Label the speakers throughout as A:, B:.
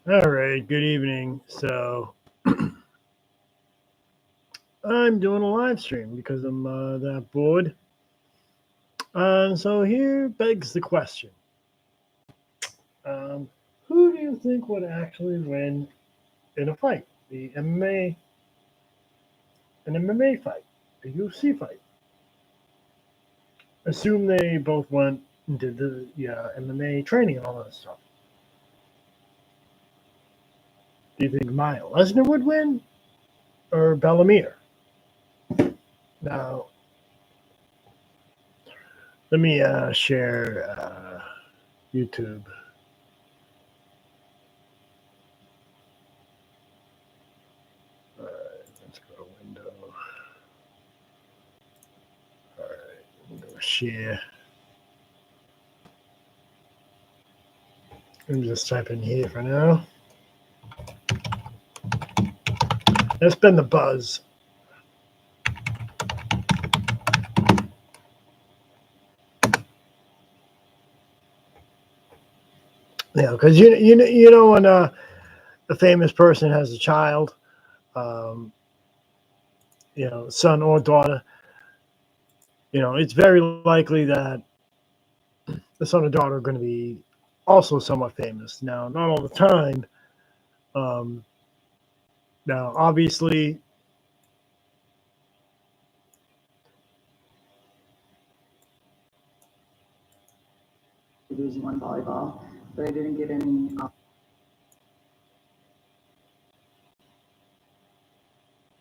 A: All right, good evening. So I'm doing a live stream because I'm that bored. And so here begs the question: um, who do you think would actually win in a fight? The an MMA fight, a UFC fight. Assume they both went and did the MMA training and all that stuff. Do you think Mya Lesnar would win or Bella Mir? Now, let me share YouTube. All right, let's go to window. All right, window share. I'm just typing here for now. That's been the buzz. Yeah, because you know when a famous person has a child, um, son or daughter, it's very likely that the son or daughter are going to be also somewhat famous. Now, not all the time. Um, Now, obviously,
B: Division One volleyball, but I didn't get any.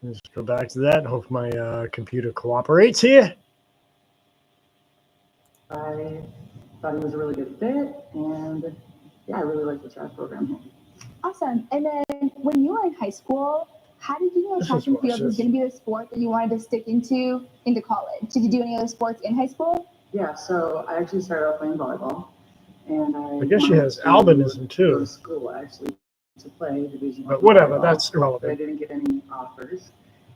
A: Let's go back to that. Hope my computer cooperates here.
B: I thought he was a really good fit, and yeah, I really like the track program here.
C: Awesome. And then when you were in high school, how did you know track and field was going to be the sport that you wanted to stick into college? Did you do any other sports in high school?
B: Yeah, so I actually started off playing volleyball, and
A: I guess she has albinism too.
B: Go to school actually to play Division
A: But whatever, that's irrelevant.
B: But I didn't get any offers,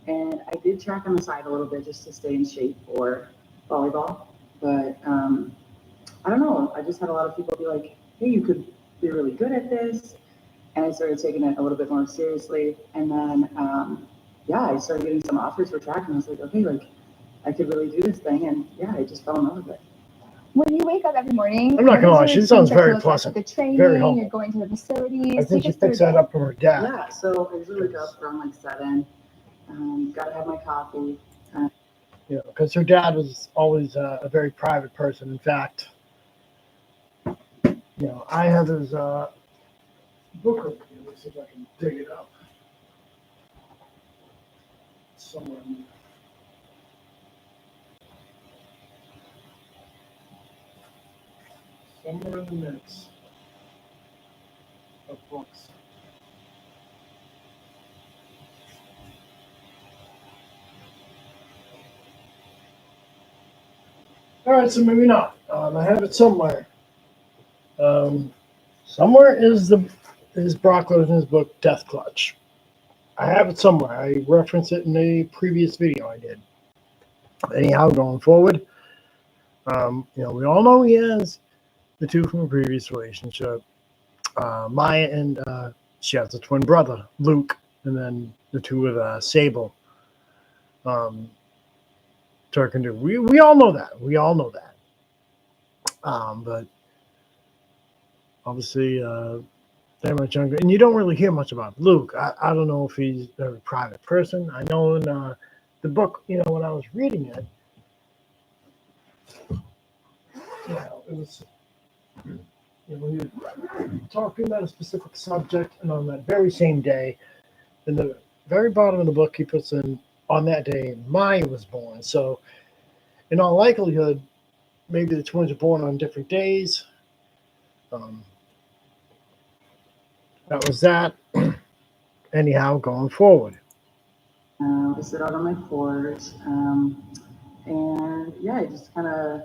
B: and I did track on the side a little bit just to stay in shape for volleyball. But I don't know. I just had a lot of people be like, "Hey, you could be really good at this," and I started taking it a little bit more seriously. And then, I started getting some offers for track, and I was like, "Okay, like I could really do this thing." And yeah, I just fell in love with it.
C: When you wake up every morning,
A: I'm not gonna lie, she sounds very pleasant,
C: the training,
A: very humble.
C: You're going to the facilities.
A: I think she picks that up from her dad.
B: Yeah, so I usually wake up around like 7. Gotta have my coffee.
A: Because her dad was always a very private person. In fact, I have his book with me. Let's see if I can dig it up. Somewhere in there. Somewhere in the mix of books. All right, so maybe not. I have it somewhere. Somewhere is Brock Lesnar's book Death Clutch. I have it somewhere. I referenced it in a previous video I did. Anyhow, going forward, we all know he has the two from a previous relationship. Mya and she has a twin brother, Luke, and then the two with Sable. Turk and Duke. We all know that. We all know that. But obviously, they're much younger, and you don't really hear much about Luke. I don't know if he's a very private person. I know in the book, when I was reading it, it was, he was talking about a specific subject, and on that very same day, in the very bottom of the book, he puts in, on that day, Mya was born. So, in all likelihood, maybe the twins are born on different days. That was that. Anyhow, going forward.
B: I sit out on my porch, and I just kind of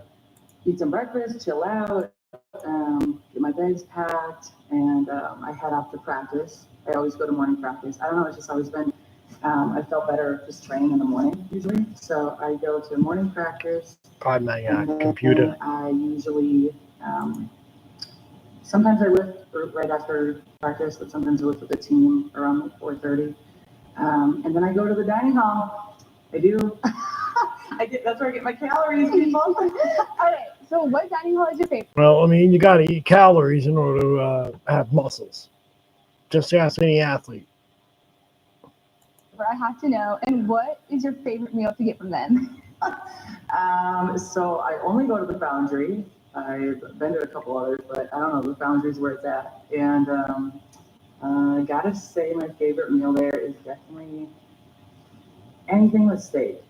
B: eat some breakfast, chill out, get my bags packed, and I head off to practice. I always go to morning practice. I don't know, it's just always been, I felt better just training in the morning usually. So I go to morning practice.
A: Pardon my computer.
B: I usually, sometimes I lift right after practice, but sometimes I lift with the team around like 4:30. And then I go to the dining hall. I do. That's where I get my calories, people.
C: All right. So, what dining hall is your favorite?
A: Well, I mean, you got to eat calories in order to have muscles. Just ask any athlete.
C: I have to know. And what is your favorite meal to get from them?
B: So I only go to the Foundry. I've been to a couple others, but I don't know. The Foundry's where it's at. And I gotta say, my favorite meal there is definitely anything with steak.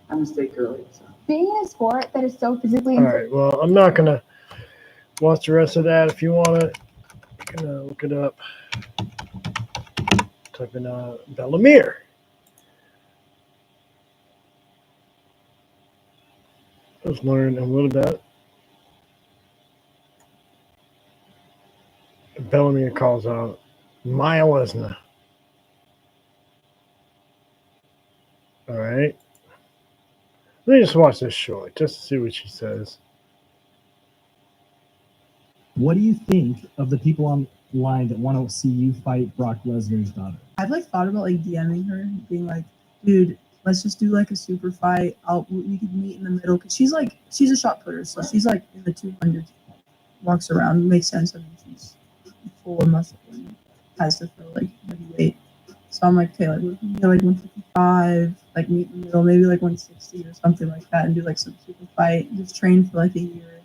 B: I'm a steak girly. So.
C: Being in a sport that is so physically
A: All right. Well, I'm not going to watch the rest of that. If you want to, you can look it up. Type in Bella Mir. Let's learn a little bit. Bella Mir calls out Mya Lesnar. All right. Let me just watch this short just to see what she says.
D: What do you think of the people online that want to see you fight Brock Lesnar's daughter?
E: I've like thought about like DMing her, being like, dude, let's just do like a super fight. We could meet in the middle because she's a shot putter, so she's like in the 200s. Walks around, makes sense. I mean, she's full of muscle and has to throw like heavyweight. So I'm like, okay, like we can do like 155, like meet in the middle, maybe like 160 or something like that, and do like some super fight. Just train for like a year.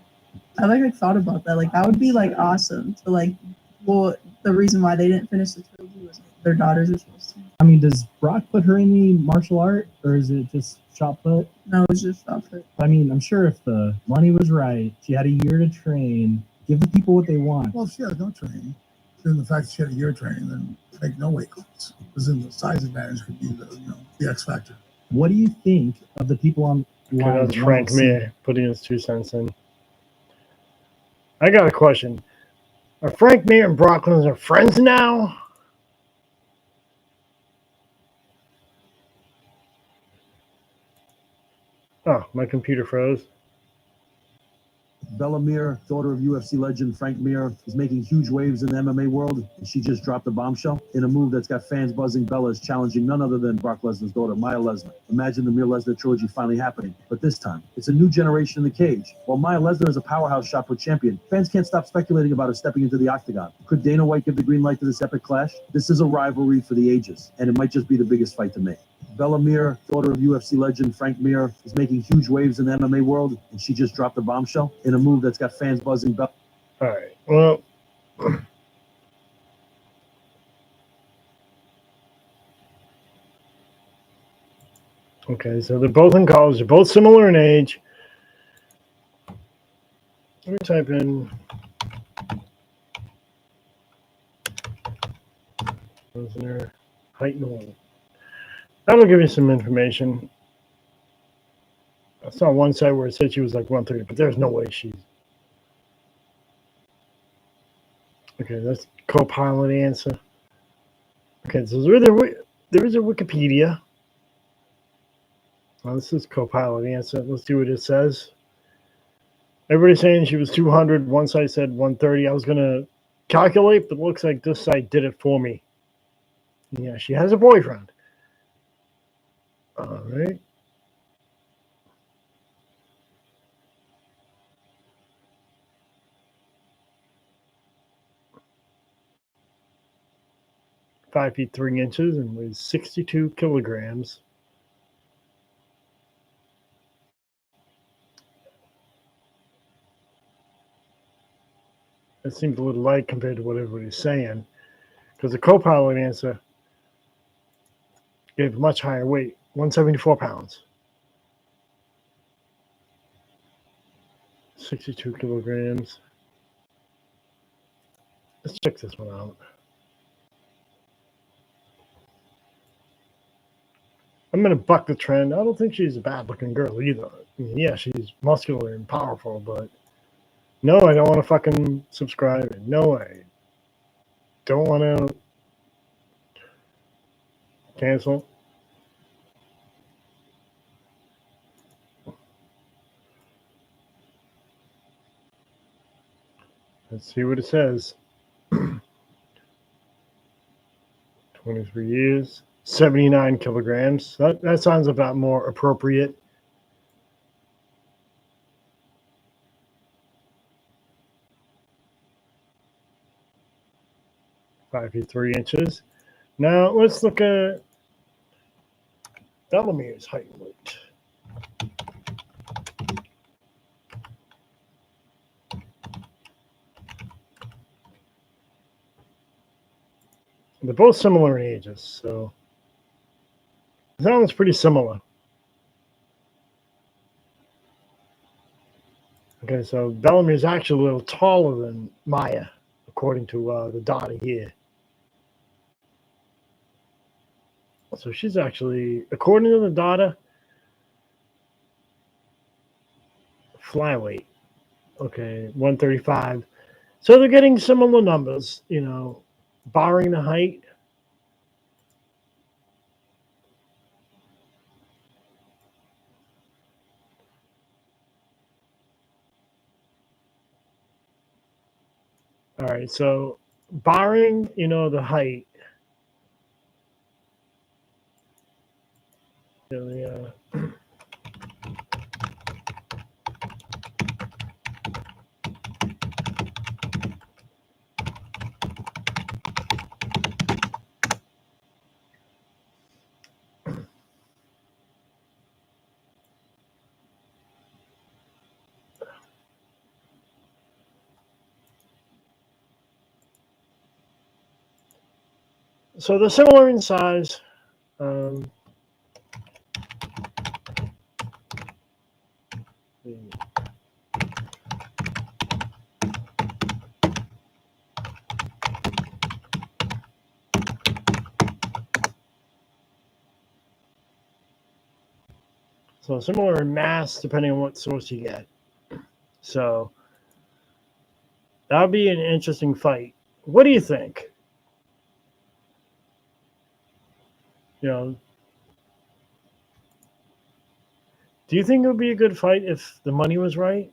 E: I like thought about that. Like that would be like awesome to like. Well, the reason why they didn't finish the trilogy was their daughters were supposed to.
D: I mean, does Brock put her in the martial art, or is it just shot put?
E: No, it was just shot put.
D: I mean, I'm sure if the money was right, she had a year to train. Give the people what they want.
F: Well, if she has no training, then the fact that she had a year training, then make no weight class. Because then the size advantage could be the X factor.
D: What do you think of the people online?
A: Okay, that's Frank Mir putting his 2 cents in. I got a question. Are Frank Mir and Brock Lesnar friends now? Oh, my computer froze.
G: Bella Mir, daughter of UFC legend Frank Mir, is making huge waves in the MMA world, and she just dropped a bombshell in a move that's got fans buzzing. Bella is challenging none other than Brock Lesnar's daughter, Mya Lesnar. Imagine the Mya Lesnar trilogy finally happening, but this time, it's a new generation in the cage. While Mya Lesnar is a powerhouse shot put champion, fans can't stop speculating about her stepping into the octagon. Could Dana White give the green light to this epic clash? This is a rivalry for the ages, and it might just be the biggest fight to make. Bella Mir, daughter of UFC legend Frank Mir, is making huge waves in the MMA world, and she just dropped a bombshell in a move that's got fans buzzing.
A: All right. Well, okay, so they're both in college. They're both similar in age. Let me type in Lesnar height and weight. That'll give you some information. I saw one site where it said she was like 130, but there's no way she's. Okay, that's co-pilot answer. Okay, so there is a Wikipedia. Well, this is co-pilot answer. Let's see what it says. Everybody's saying she was 200. One site said 130. I was going to calculate, but it looks like this site did it for me. Yeah, she has a boyfriend. All right. Five feet 3 inches and weighs 62 kilograms. That seems a little light compared to what everybody's saying, because the co-pilot answer gave much higher weight, 174 pounds. 62 kilograms. Let's check this one out. I'm going to buck the trend. I don't think she's a bad-looking girl either. I mean, yeah, she's muscular and powerful, but no, I don't want to fucking subscribe. And no, I don't want to cancel. Let's see what it says. 23 years, 79 kilograms. That sounds about more appropriate. Five feet 3 inches. Now let's look at Bella Mir's height and weight. They're both similar in ages, so it sounds pretty similar. Okay, so Bella Mir is actually a little taller than Mya, according to the data here. So she's actually, according to the data, flyweight. Okay, 135. So they're getting similar numbers, barring the height. All right, so barring, the height. So they're similar in size. So similar in mass, depending on what source you get. So that'll be an interesting fight. What do you think? Do you think it would be a good fight if the money was right?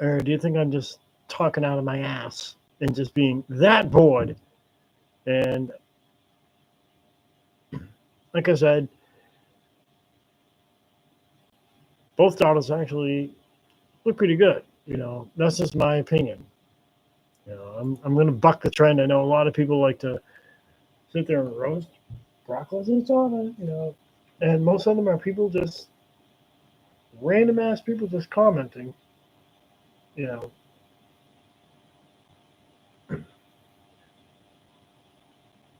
A: Or do you think I'm just talking out of my ass and just being that bored? And like I said, both daughters actually look pretty good. That's just my opinion. I'm going to buck the trend. I know a lot of people like to sit there and roast Brock Lesnar's daughter, and most of them are people just random ass people just commenting,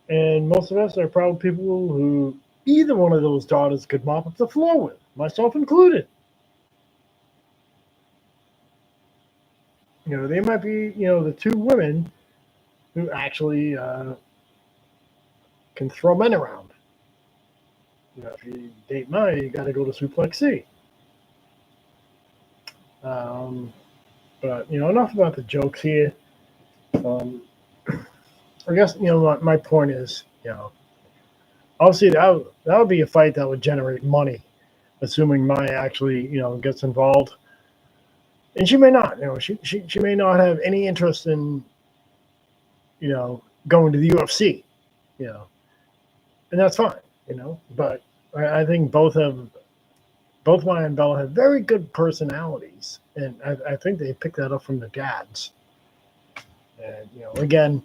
A: and most of us are probably people who either one of those daughters could mop up the floor with, myself included. They might be, the two women who actually can throw men around. If you date Mya, you got to go to Suplex C. But enough about the jokes here. I guess my point is, obviously that would be a fight that would generate money, assuming Mya actually gets involved, and she may not. She may not have any interest in going to the UFC, and that's fine, But I think both Mya and Bella have very good personalities, and I think they picked that up from their dads. And again,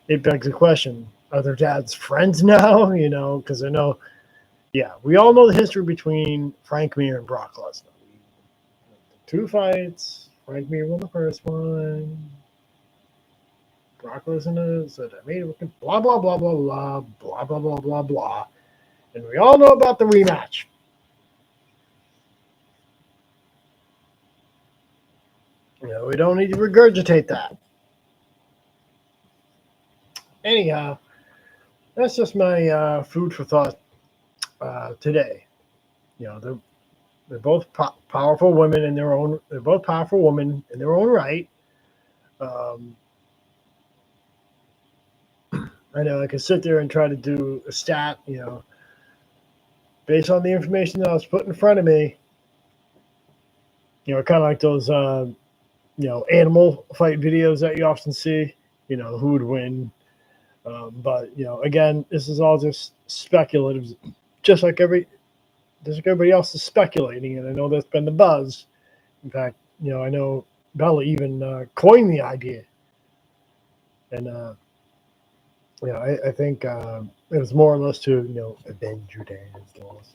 A: it begs the question: are their dads friends now? Because I know, we all know the history between Frank Mir and Brock Lesnar. Two fights. Frank Mir won the first one. Brock Lesnar said, "I made it." Blah blah blah blah blah blah blah blah blah blah. And we all know about the rematch. We don't need to regurgitate that. Anyhow, that's just my food for thought today. They're both powerful women in their own. They're both powerful women in their own right. I know I could sit there and try to do a stat, based on the information that was put in front of me. Kind of like those, animal fight videos that you often see. Who would win? But again, this is all just speculative, just like everybody else is speculating, and I know that's been the buzz. In fact, I know Bella even coined the idea, and I think it was more or less to avenge your dad's loss.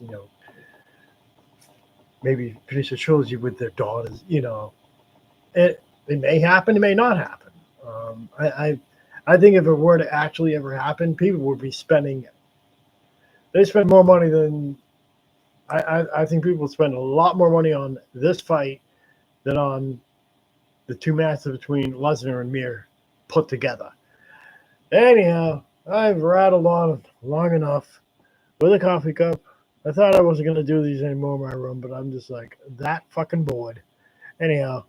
A: Maybe finish a trilogy with their daughters. It may happen, it may not happen. I think if it were to actually ever happen, people would be spending. They spend more money than I think people would spend a lot more money on this fight than on the two matches between Lesnar and Mir put together. Anyhow, I've rattled on long enough with a coffee cup. I thought I wasn't going to do these anymore in my room, but I'm just like that fucking bored. Anyhow,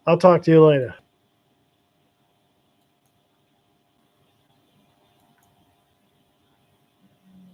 A: I'll talk to you later.